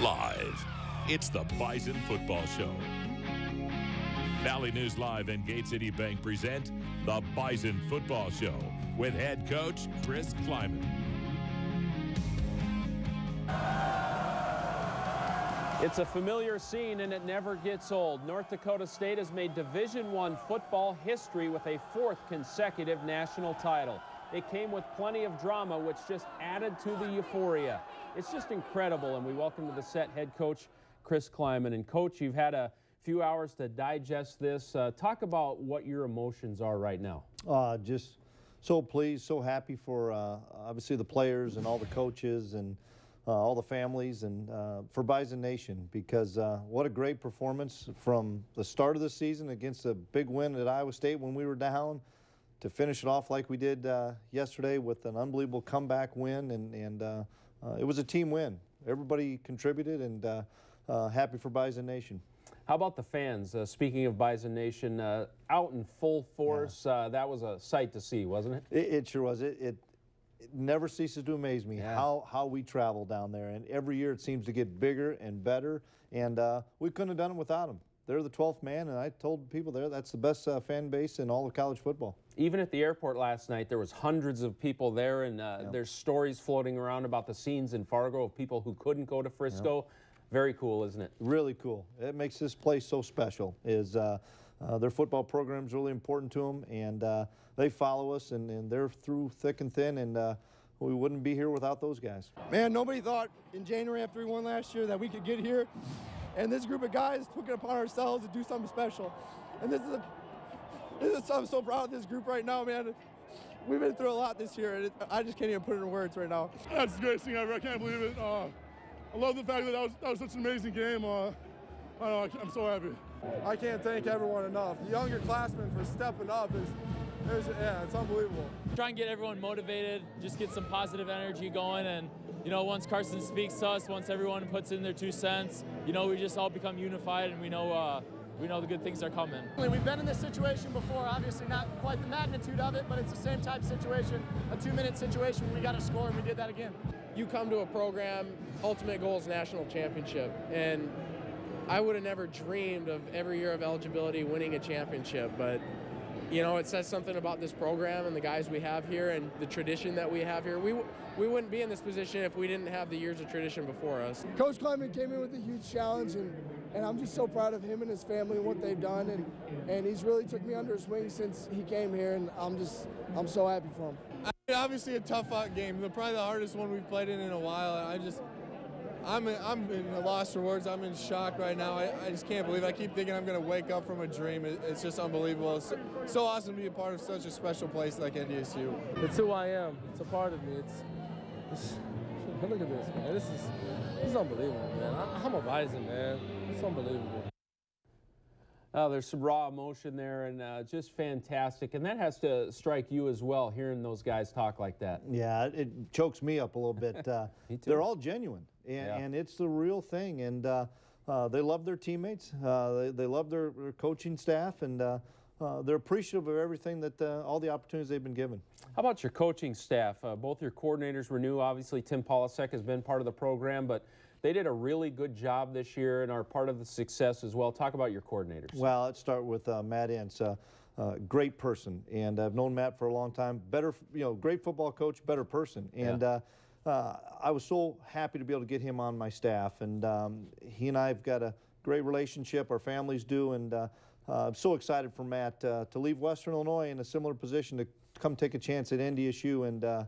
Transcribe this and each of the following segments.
Live, it's the Bison Football Show. Valley News Live and Gate City Bank present the Bison Football Show with head coach Chris Klieman. It's a familiar scene and it never gets old. North Dakota State has made Division I football history with a fourth consecutive national title. It came with plenty of drama, which just added to the euphoria. It's just incredible, and we welcome to the set head coach Chris Klieman. And Coach, you've had a few hours to digest this. Talk about what your emotions are right now. Just so pleased, so happy for obviously the players and all the coaches and all the families, and for Bison Nation, because what a great performance from the start of the season against a big win at Iowa State when we were down, to finish it off like we did yesterday with an unbelievable comeback win, and it was a team win. Everybody contributed, and happy for Bison Nation. How about the fans? Speaking of Bison Nation, out in full force, that was a sight to see, wasn't it? It sure was. It never ceases to amaze me how we travel down there, and every year it seems to get bigger and better, and we couldn't have done it without them. They're the 12th man, and I told people there that's the best fan base in all of college football. Even at the airport last night, there was hundreds of people there, and there's stories floating around about the scenes in Fargo of people who couldn't go to Frisco. Very cool, isn't it? Really cool. It makes this place so special. Is their football program is really important to them, and they follow us, and they're through thick and thin, and we wouldn't be here without those guys. Man, nobody thought in January after we won last year that we could get here, and this group of guys took it upon ourselves to do something special. And this is I'm so proud of this group right now, man. We've been through a lot this year, and I just can't even put it in words right now. That's the greatest thing ever. I can't believe it. I love the fact that that was such an amazing game. I'm so happy. I can't thank everyone enough. The younger classmen for stepping up it's unbelievable. Try and get everyone motivated, just get some positive energy going, and once Carson speaks to us, once everyone puts in their 2 cents, we just all become unified, and we know the good things are coming. We've been in this situation before, obviously not quite the magnitude of it, but it's the same type situation, a 2-minute situation when we got to score, and we did that again. You come to a program, ultimate goal is national championship, and I would have never dreamed of every year of eligibility winning a championship, but it says something about this program and the guys we have here and the tradition that we have here. We wouldn't be in this position if we didn't have the years of tradition before us. Coach Klieman came in with a huge challenge, and I'm just so proud of him and his family and what they've done, and he's really took me under his wing since he came here, and I'm so happy for him. Obviously a tough game, probably the hardest one we've played in a while. I'm in a loss for words. I'm in shock right now. I just can't believe it. I keep thinking I'm going to wake up from a dream. It's just unbelievable. It's so awesome to be a part of such a special place like NDSU. It's who I am. It's a part of me. Look at this, man. This is unbelievable, man. I'm a Bison, man. It's unbelievable. There's some raw emotion there, and just fantastic. And that has to strike you as well, hearing those guys talk like that. Yeah, it chokes me up a little bit. They're all genuine, and it's the real thing. And they love their teammates. They love their coaching staff, and they're appreciative of everything all the opportunities they've been given. How about your coaching staff? Both your coordinators were new. Obviously, Tim Polasek has been part of the program, but they did a really good job this year and are part of the success as well. Talk about your coordinators. Well, let's start with Matt Ince. Great person, and I've known Matt for a long time. Great football coach, better person. And I was so happy to be able to get him on my staff. And he and I have got a great relationship. Our families do. And I'm so excited for Matt to leave Western Illinois in a similar position to come take a chance at NDSU. And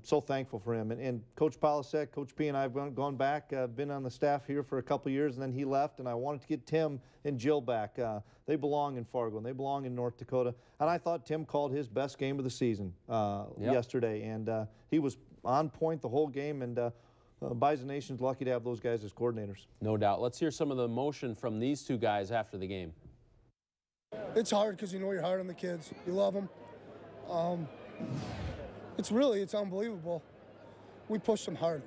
so thankful for him. And Coach Polasek, Coach P, and I have gone back, been on the staff here for a couple years, and then he left, and I wanted to get Tim and Jill back. They belong in Fargo, and they belong in North Dakota. And I thought Tim called his best game of the season yesterday, and he was on point the whole game, and Bison Nation's lucky to have those guys as coordinators. No doubt. Let's hear some of the emotion from these two guys after the game. It's hard because you're hard on the kids. You love them. It's unbelievable. We pushed them hard.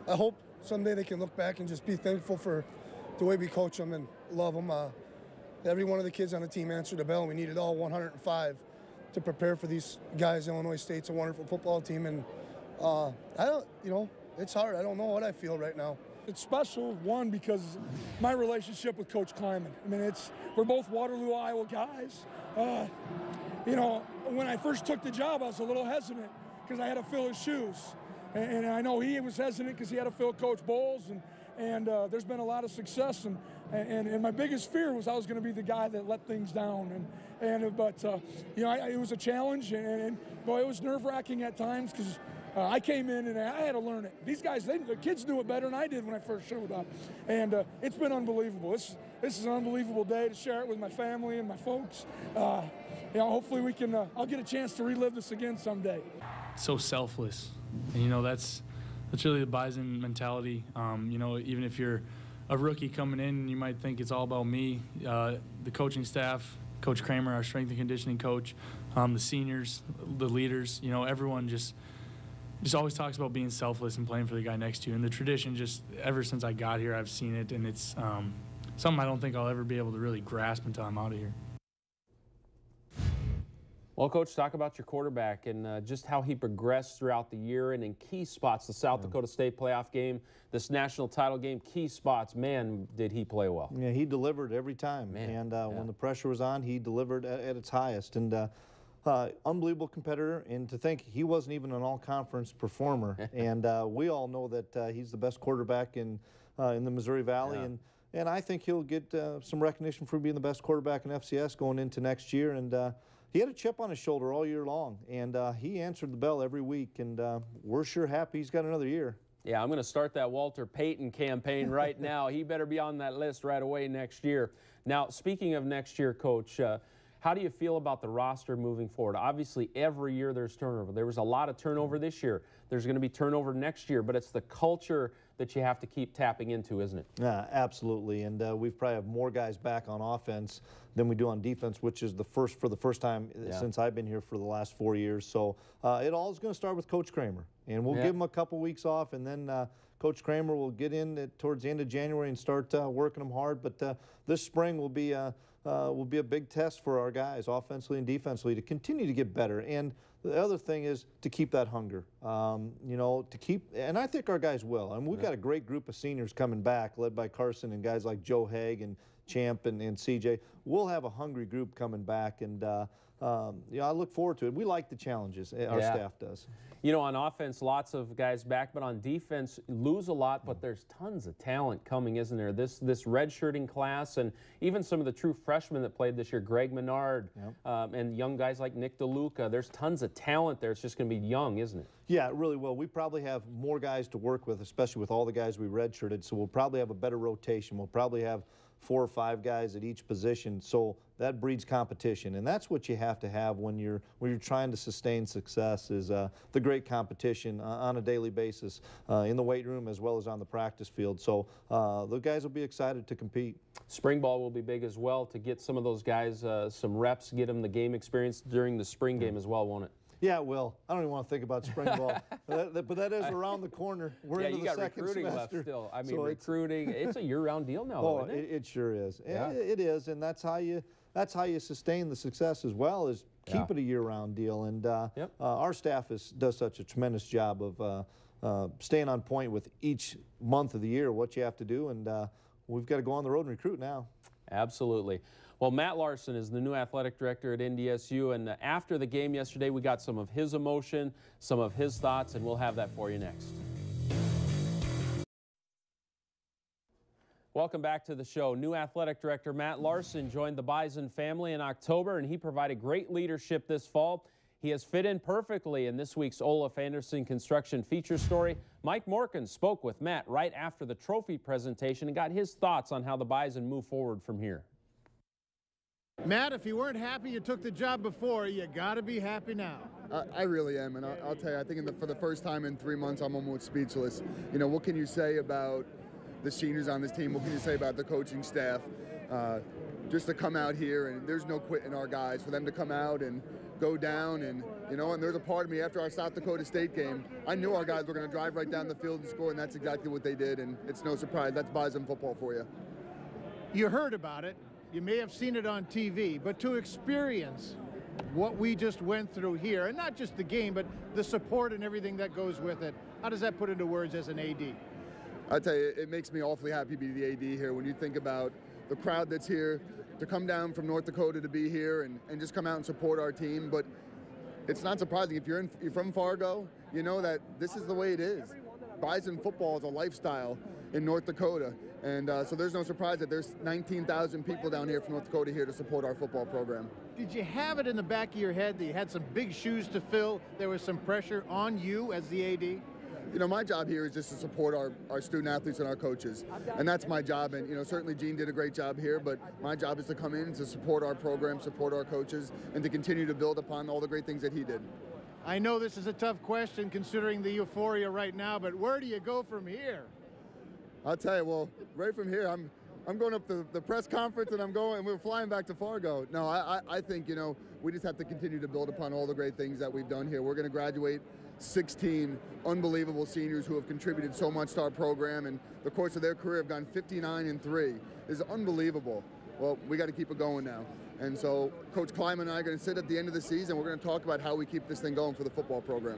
I hope someday they can look back and just be thankful for the way we coach them and love them. Every one of the kids on the team answered the bell, and we needed all 105 to prepare for these guys. Illinois State's a wonderful football team, and it's hard. I don't know what I feel right now. It's special, one, because my relationship with Coach Klieman. I mean, we're both Waterloo, Iowa guys. You know, when I first took the job, I was a little hesitant because I had to fill his shoes. And I know he was hesitant because he had to fill Coach Bowles, and there's been a lot of success. And my biggest fear was I was going to be the guy that let things down. But you know, it was a challenge, and boy, it was nerve-wracking at times because I came in and I had to learn it. These guys, the kids knew it better than I did when I first showed up. And it's been unbelievable. This is an unbelievable day to share it with my family and my folks. You know, hopefully I'll get a chance to relive this again someday. So selfless. And, you know, that's really the Bison mentality. You know, even if you're a rookie coming in, you might think it's all about me. The coaching staff, Coach Kramer, our strength and conditioning coach, the seniors, the leaders, you know, everyone just always talks about being selfless and playing for the guy next to you. And the tradition, just ever since I got here, I've seen it, and it's something I don't think I'll ever be able to really grasp until I'm out of here. Well, Coach, talk about your quarterback and just how he progressed throughout the year and in key spots, the South Dakota State playoff game, this national title game, key spots. Man, did he play well. Yeah, he delivered every time. Man, and when the pressure was on, he delivered at its highest. And unbelievable competitor, and to think he wasn't even an all-conference performer. And we all know that he's the best quarterback in the Missouri Valley. Yeah. And I think he'll get some recognition for being the best quarterback in FCS going into next year. And he had a chip on his shoulder all year long, and he answered the bell every week, and we're sure happy he's got another year. Yeah, I'm going to start that Walter Payton campaign right now. He better be on that list right away next year. Now, speaking of next year, Coach, how do you feel about the roster moving forward? Obviously, every year there's turnover. There was a lot of turnover this year. There's going to be turnover next year, but it's the culture that you have to keep tapping into, isn't it? Yeah, absolutely. And we've probably have more guys back on offense than we do on defense, which is for the first time since I've been here for the last 4 years. So it all is going to start with Coach Kramer, and we'll give him a couple weeks off, and then Coach Kramer will get in towards the end of January and start working them hard. But this spring will be a big test for our guys, offensively and defensively, to continue to get better. And the other thing is to keep that hunger, you know, and I think our guys will. And we've got a great group of seniors coming back, led by Carson and guys like Joe Haig and Champ and CJ. We'll have a hungry group coming back, and you know, I look forward to it. We like the challenges, our staff does. You know, on offense, lots of guys back, but on defense, lose a lot, but there's tons of talent coming, isn't there? This redshirting class, and even some of the true freshmen that played this year, Greg Menard, and young guys like Nick DeLuca. There's tons of talent there. It's just going to be young, isn't it? Yeah, it really will. We probably have more guys to work with, especially with all the guys we redshirted, so we'll probably have a better rotation. We'll probably have 4 or 5 guys at each position, so that breeds competition, and that's what you have to have when you're trying to sustain success, is the great competition on a daily basis in the weight room as well as on the practice field. So the guys will be excited to compete. Spring ball will be big as well, to get some of those guys some reps, get them the game experience during the spring game as well, won't it? Yeah, it will. I don't even want to think about spring ball, but that is around the corner. We're into the second semester. Yeah, you got recruiting left still. I mean, so recruiting, it's a year-round deal now, though, isn't it? It sure is. Yeah. It is, and that's how you sustain the success as well, is keep it a year-round deal. And our staff does such a tremendous job of staying on point with each month of the year, what you have to do, and we've got to go on the road and recruit now. Absolutely. Well, Matt Larson is the new athletic director at NDSU, and after the game yesterday, we got some of his emotion, some of his thoughts, and we'll have that for you next. Welcome back to the show. New athletic director Matt Larson joined the Bison family in October, and he provided great leadership this fall. He has fit in perfectly in this week's Olaf Anderson Construction feature story. Mike Morkin spoke with Matt right after the trophy presentation and got his thoughts on how the Bison move forward from here. Matt, if you weren't happy you took the job before, you got to be happy now. I really am, and I'll tell you, I think for the first time in 3 months, I'm almost speechless. You know, what can you say about the seniors on this team? What can you say about the coaching staff? Just to come out here, and there's no quit in our guys, for them to come out and go down, and you know, and there's a part of me after our South Dakota State game, I knew our guys were going to drive right down the field and score, and that's exactly what they did, and it's no surprise. That's Bison football for you. You heard about it. You may have seen it on TV, but to experience what we just went through here, and not just the game, but the support and everything that goes with it, how does that put into words as an AD? I tell you, it makes me awfully happy to be the AD here. When you think about the crowd that's here, to come down from North Dakota to be here and just come out and support our team. But it's not surprising. If you're from Fargo, you know that this is the way it is. Bison football is a lifestyle in North Dakota. And so there's no surprise that there's 19,000 people down here from North Dakota here to support our football program. Did you have it in the back of your head that you had some big shoes to fill? There was some pressure on you as the AD? You know, my job here is just to support our student athletes and our coaches. And that's my job. And, you know, certainly Gene did a great job here, but my job is to come in to support our program, support our coaches, and to continue to build upon all the great things that he did. I know this is a tough question considering the euphoria right now, but where do you go from here? I'll tell you, well, right from here, I'm going up to the press conference and we're flying back to Fargo. No, I think, you know, we just have to continue to build upon all the great things that we've done here. We're going to graduate 16 unbelievable seniors who have contributed so much to our program, and the course of their career have gone 59-3. Is unbelievable. Well, we got to keep it going now. And so Coach Klieman and I are going to sit at the end of the season. We're going to talk about how we keep this thing going for the football program.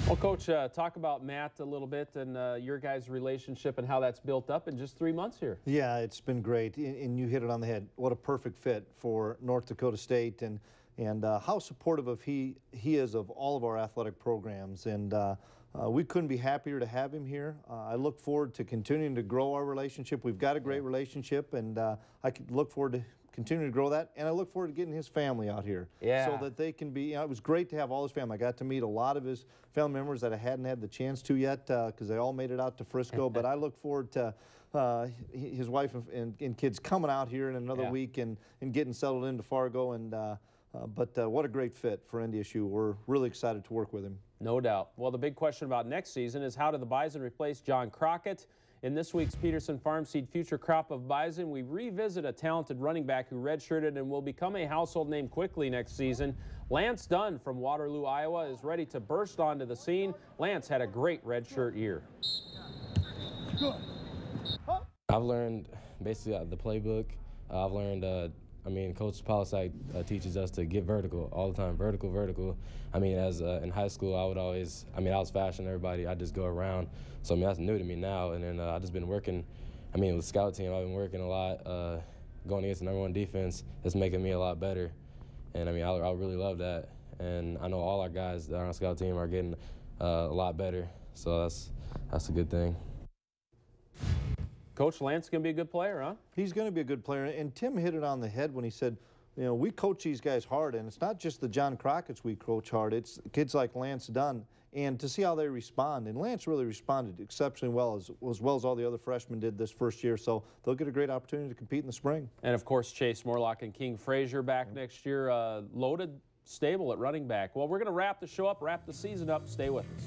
Well, Coach, talk about Matt a little bit and your guys' relationship and how that's built up in just 3 months here. Yeah, it's been great, and you hit it on the head. What a perfect fit for North Dakota State, and how supportive of he is of all of our athletic programs. And we couldn't be happier to have him here. I look forward to continuing to grow our relationship. We've got a great relationship, and I could look forward to continuing to grow that. And I look forward to getting his family out here so that they can be, you know, it was great to have all his family. I got to meet a lot of his family members that I hadn't had the chance to yet because they all made it out to Frisco. But I look forward to his wife and kids coming out here in another week and getting settled into Fargo. And but what a great fit for NDSU. We're really excited to work with him. No doubt. Well, the big question about next season is how do the Bison replace John Crockett? In this week's Peterson Farm Seed Future Crop of Bison, we revisit a talented running back who redshirted and will become a household name quickly next season. Lance Dunn from Waterloo, Iowa is ready to burst onto the scene. Lance had a great redshirt year. I've learned basically the playbook. I've learned I mean, Coach Polisite teaches us to get vertical all the time, vertical. I mean, as in high school, I would always, I was flashing everybody. I just go around. So, I mean, that's new to me now. And then I've just been working, I mean, with scout team, I've been working a lot, going against the #1 defense. It's making me a lot better. And, I mean, I really love that. And I know all our guys that are on the scout team are getting a lot better. So that's a good thing. Coach, Lance going to be a good player, huh? He's going to be a good player. And Tim hit it on the head when he said, you know, we coach these guys hard. And it's not just the John Crockett's we coach hard. It's kids like Lance Dunn. And to see how they respond. And Lance really responded exceptionally well as all the other freshmen did this first year. So they'll get a great opportunity to compete in the spring. And, of course, Chase Morlock and King Frazier back next year. Loaded stable at running back. Well, we're going to wrap the show up, wrap the season up. Stay with us.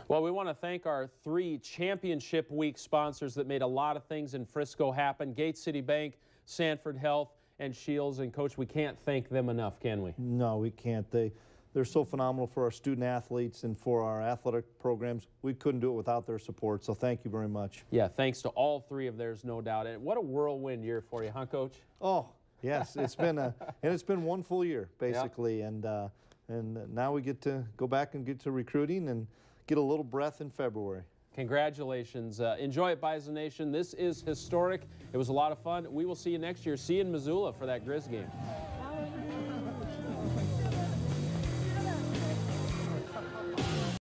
Well, we want to thank our 3 championship week sponsors that made a lot of things in Frisco happen. Gate City Bank, Sanford Health, and Shields. And, Coach, we can't thank them enough, can we? No, we can't. They're so phenomenal for our student athletes and for our athletic programs. We couldn't do it without their support, so thank you very much. Yeah, thanks to all 3 of theirs, no doubt. And what a whirlwind year for you, huh, Coach? Oh, yes. It's been one full year, basically. And now we get to go back and get to recruiting and get a little breath in February. Congratulations. Enjoy it, Bison Nation. This is historic. It was a lot of fun. We will see you next year. See you in Missoula for that Grizz game.